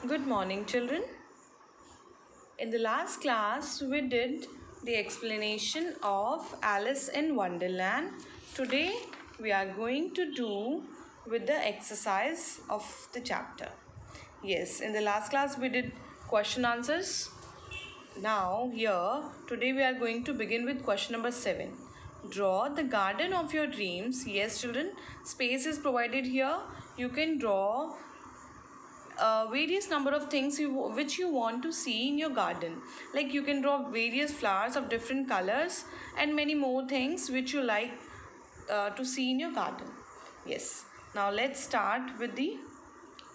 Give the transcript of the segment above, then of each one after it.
Good morning, children. In the last class, we did the explanation of Alice in Wonderland. Today, we are going to do with the exercise of the chapter. Yes, in the last class, we did question answers. Now, here, today we are going to begin with question number 7. Draw the garden of your dreams. Yes, children, space is provided here. You can draw various number of things which you want to see in your garden. Like you can draw various flowers of different colors and many more things which you like to see in your garden. Yes. Now let's start with the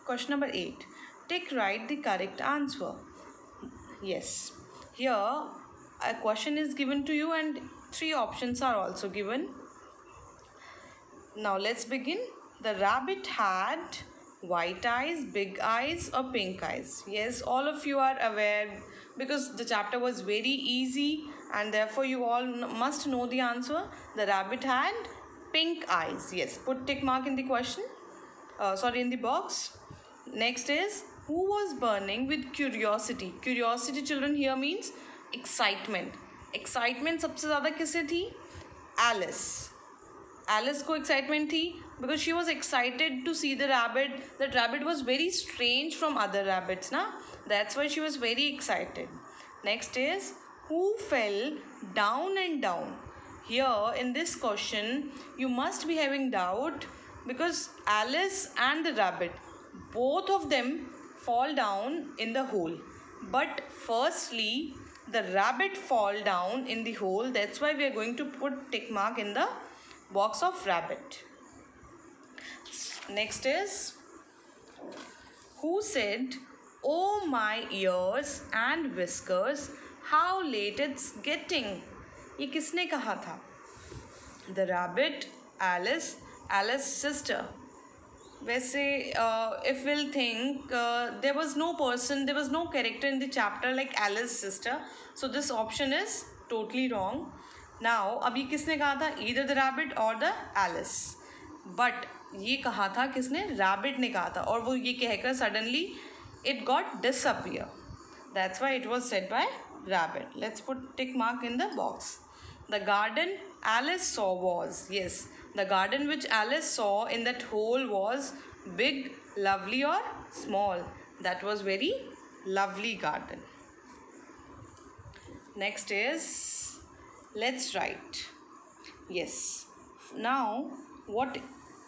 question number 8. Write the correct answer. Yes. Here a question is given to you and 3 options are also given. Now let's begin. The rabbit had white eyes, big eyes or pink eyes. Yes, all of you are aware because the chapter was very easy and therefore you all must know the answer. The rabbit had pink eyes. Yes, put tick mark in the question. In the box. Next is, who was burning with curiosity? Curiosity, children, here means excitement. Excitement सबसे ज़्यादा किसे थी? Alice. Alice को excitement थी because she was excited to see the rabbit. That rabbit was very strange from other rabbits, na? That's why she was very excited. Next is, who fell down and down? Here in this question, you must be having doubt because Alice and the rabbit, both of them fall down in the hole. But firstly, the rabbit fall down in the hole. That's why we are going to put tick mark in the box of rabbit. Next is, who said, "Oh my ears and whiskers, how late it's getting"? ये किसने कहा था? The rabbit, Alice's sister. वैसे if we'll think there was no person, there was no character in the chapter like Alice's sister, so this option is totally wrong. Now अब ये किसने कहा था? Either the rabbit or the Alice. But ये कहा था किसने? Rabbit ने कहा था और वो ये कहकर suddenly it got disappear. That's why it was said by rabbit. Let's put tick mark in the box. The garden Alice saw was, yes, the garden which Alice saw in that hole was big, lovely or small? That was very lovely garden. Next is, let's write. Yes. Now what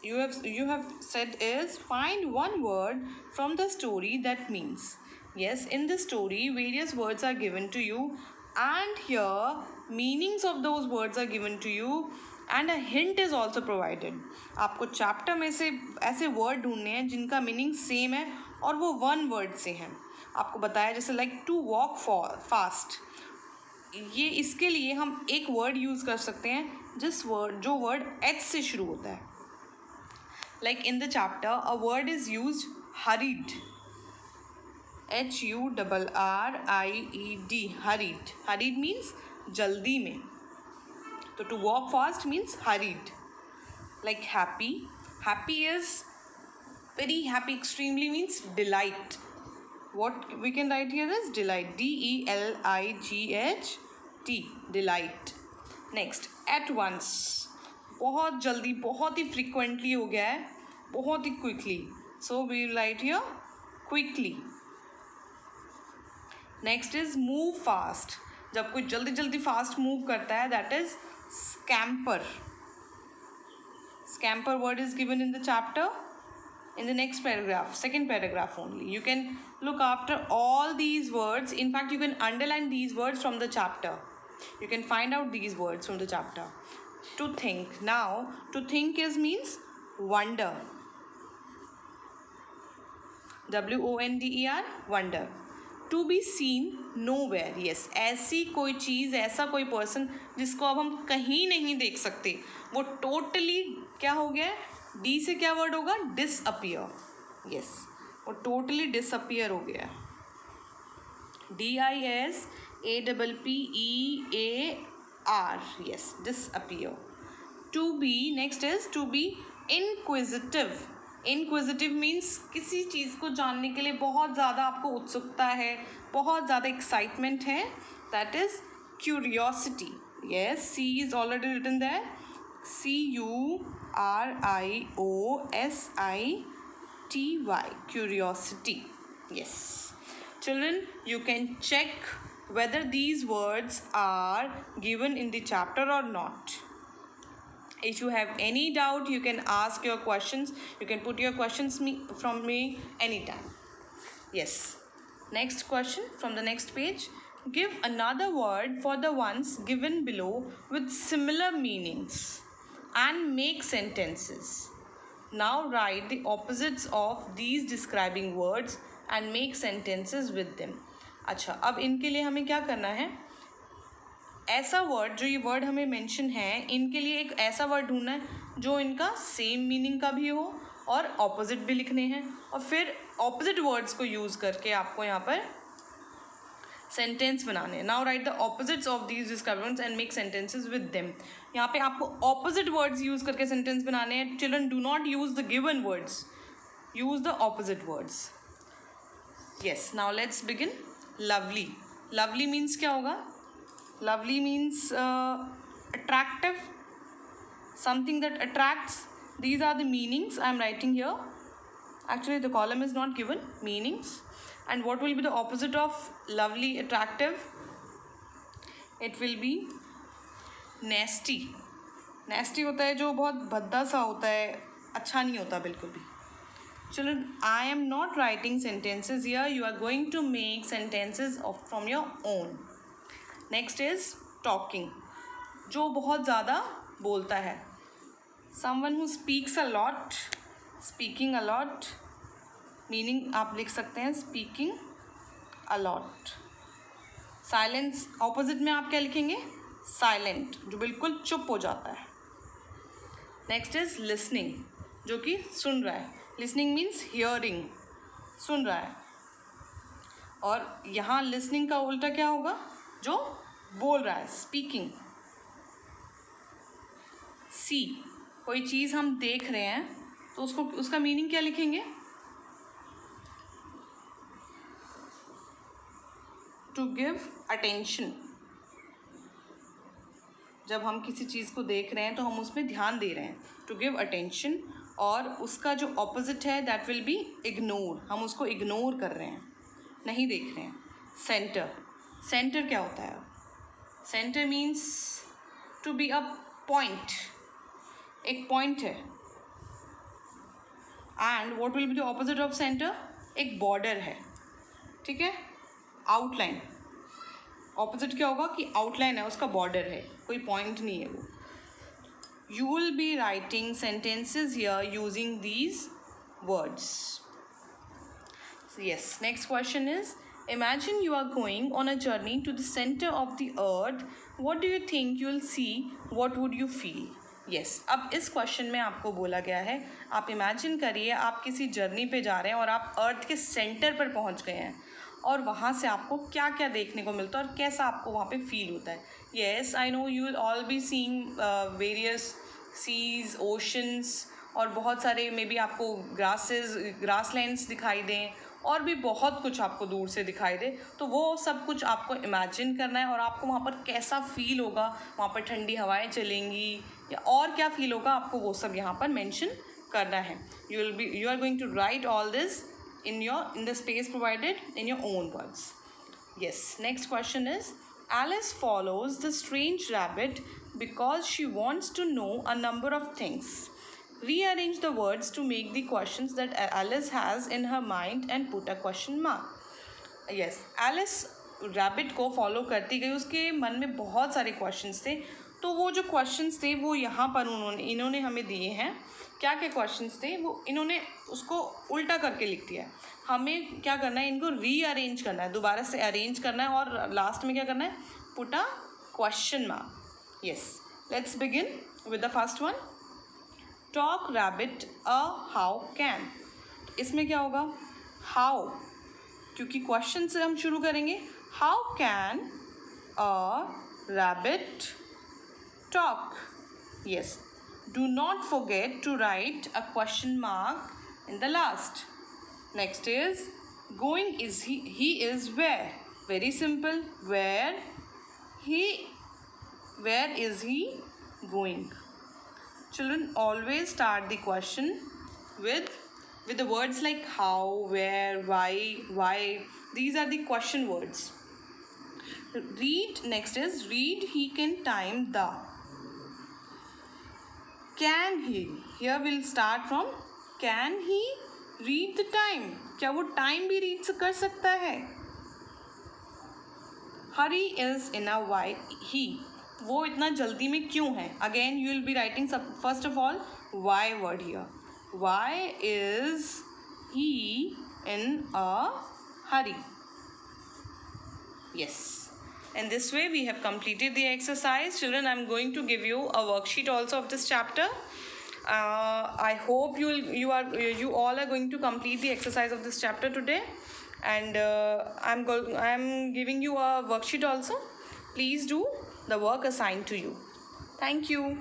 you have said is, find one word from the story that means. Yes, in the story various words are given to you and here meanings of those words are given to you and a hint is also provided. आपको chapter में से ऐसे word ढूंढने हैं जिनका meaning same है और वो वन वर्ड से हैं. आपको बताया जैसे लाइक टू वॉक फास्ट, ये इसके लिए हम एक वर्ड यूज़ कर सकते हैं जो वर्ड एच से शुरू होता है. Like in the chapter a word is used hurried, HURRIED, hurried. Hurried means जल्दी में. तो to walk fast means hurried. Like happy. Happy is very happy. Extremely means delight. What we can write here is delight. DELIGHT. Delight. Next, at once. बहुत जल्दी, बहुत ही frequently हो गया है, बहुत ही quickly. So we will write here quickly. Next is move fast. जब कोई जल्दी जल्दी फास्ट मूव करता है that is scamper. Scamper word is given in the chapter in the next paragraph, second paragraph only. You can look after all these words. In fact, you can underline these words from the chapter. You can find out these words from the chapter. To think. Now, to think is means wonder. WONDER, wonder. To be seen nowhere. Yes, ऐसी कोई चीज़, ऐसा कोई person जिसको अब हम कहीं नहीं देख सकते, वो टोटली क्या हो गया है? डी से क्या वर्ड होगा? डिसअपियर. यस, वो टोटली डिसअपियर हो गया. DISAPPEAR. Yes, disappear. To be, next is to be inquisitive. Inquisitive means किसी चीज़ को जानने के लिए बहुत ज़्यादा आपको उत्सुकता है, बहुत ज़्यादा एक्साइटमेंट है. That is curiosity. Yes, see is already written there. CURIOSITY. Curiosity. Yes. Children, you can check whether these words are given in the chapter or not. If you have any doubt, you can ask your questions. You can put your questions from me anytime. Yes. Next question from the next page. Give another word for the ones given below with similar meanings and make sentences. Now write the opposites of these describing words and make sentences with them. अच्छा, अब इनके लिए हमें क्या करना है? ऐसा word, जो ये वर्ड हमें मेंशन है, इनके लिए एक ऐसा वर्ड ढूंढना है जो इनका सेम मीनिंग का भी हो और ऑपोजिट भी लिखने हैं, और फिर ऑपोजिट वर्ड्स को यूज़ करके आपको यहाँ पर सेंटेंस बनाने हैं. Now right the opposites of these descriptions and make sentences with them. यहाँ पे आपको ऑपोजिट वर्ड्स यूज़ करके सेंटेंस बनाने हैं. Children, do not use the given words, use the opposite words. Yes, now let's begin. Lovely. Lovely means क्या होगा? Lovely means attractive, something that attracts. These are the meanings I am writing here. Actually, the column is not given. Meanings. And what will be the opposite of lovely, attractive? It will be nasty. Nasty होता है जो बहुत भद्दा सा होता है, अच्छा नहीं होता बिल्कुल भी. Children, I am not writing sentences here. You are going to make sentences from your own. Next is talking, जो बहुत ज़्यादा बोलता है. Someone who speaks a lot, speaking a lot. Meaning आप लिख सकते हैं speaking a lot. Silence, opposite में आप क्या लिखेंगे? साइलेंट, जो बिल्कुल चुप हो जाता है. नेक्स्ट इज लिसनिंग, जो कि सुन रहा है. लिसनिंग मीन्स हियरिंग, सुन रहा है. और यहाँ लिसनिंग का उल्टा क्या होगा? जो बोल रहा है, स्पीकिंग. सी, कोई चीज़ हम देख रहे हैं तो उसका मीनिंग क्या लिखेंगे? To give attention. जब हम किसी चीज़ को देख रहे हैं तो हम उसमें ध्यान दे रहे हैं. To give attention. और उसका जो ऑपोजिट है दैट विल बी इग्नोर. हम उसको इग्नोर कर रहे हैं, नहीं देख रहे हैं. सेंटर. सेंटर क्या होता है? Centre means to be a point, एक पॉइंट है. And what will be the opposite of centre? एक बॉर्डर है. ठीक है. आउटलाइन, ऑपोजिट क्या होगा? कि आउटलाइन है, उसका बॉर्डर है, कोई पॉइंट नहीं है वो. You will be writing sentences here using these words. Yes, next question is, imagine you are going on a journey to the center of the earth. What do you think you will see? What would you feel? Yes, अब इस question में आपको बोला गया है, आप imagine करिए आप किसी जर्नी पे जा रहे हैं और आप अर्थ के सेंटर पर पहुंच गए हैं, और वहाँ से आपको क्या क्या देखने को मिलता है और कैसा आपको वहाँ पे फील होता है. Yes, I know you will all be seeing various seas, oceans, और बहुत सारे मे बी आपको ग्रासलैंड्स दिखाई दें, और भी बहुत कुछ आपको दूर से दिखाई दे. तो वो सब कुछ आपको इमेजिन करना है, और आपको वहाँ पर कैसा फील होगा, वहाँ पर ठंडी हवाएं चलेंगी या और क्या फील होगा, आपको वो सब यहाँ पर मेंशन करना है. You are going to write all this in the space provided in your own words. Yes, next question is, Alice follows the strange rabbit because she wants to know a number of things. Rearrange the words to make the questions that Alice has in her mind and put a question mark. Yes, Alice rabbit को follow करती गई, उसके मन में बहुत सारे questions थे. तो वो जो क्वेश्चंस थे वो यहाँ पर इन्होंने हमें दिए हैं. क्या क्या क्वेश्चंस थे वो इन्होंने उसको उल्टा करके लिख दिया है. हमें क्या करना है? इनको रीअरेंज करना है, दोबारा से अरेंज करना है, और लास्ट में क्या करना है? Put a question mark. Yes, let's begin with the first one. Talk rabbit a how can. इसमें क्या होगा? हाउ, क्योंकि क्वेश्चन से हम शुरू करेंगे. How can a rabbit talk? Yes. Do not forget to write a question mark in the last. Next is going is he is where. Very simple. Where is he going? Children, always start the question with the words like how, where, why. These are the question words. Read. Next is read he can time the. Can he? Here we'll start from can he read the time? क्या वो time भी read कर सकता है? Hurry is in a why he. वो इतना जल्दी में क्यों है? Again you will be writing first of all why word here. Why is he in a hurry? Yes. In this way we have completed the exercise. Children, I am going to give you a worksheet also of this chapter. I hope you all are going to complete the exercise of this chapter today, and I'm giving you a worksheet also. Please do the work assigned to you. Thank you.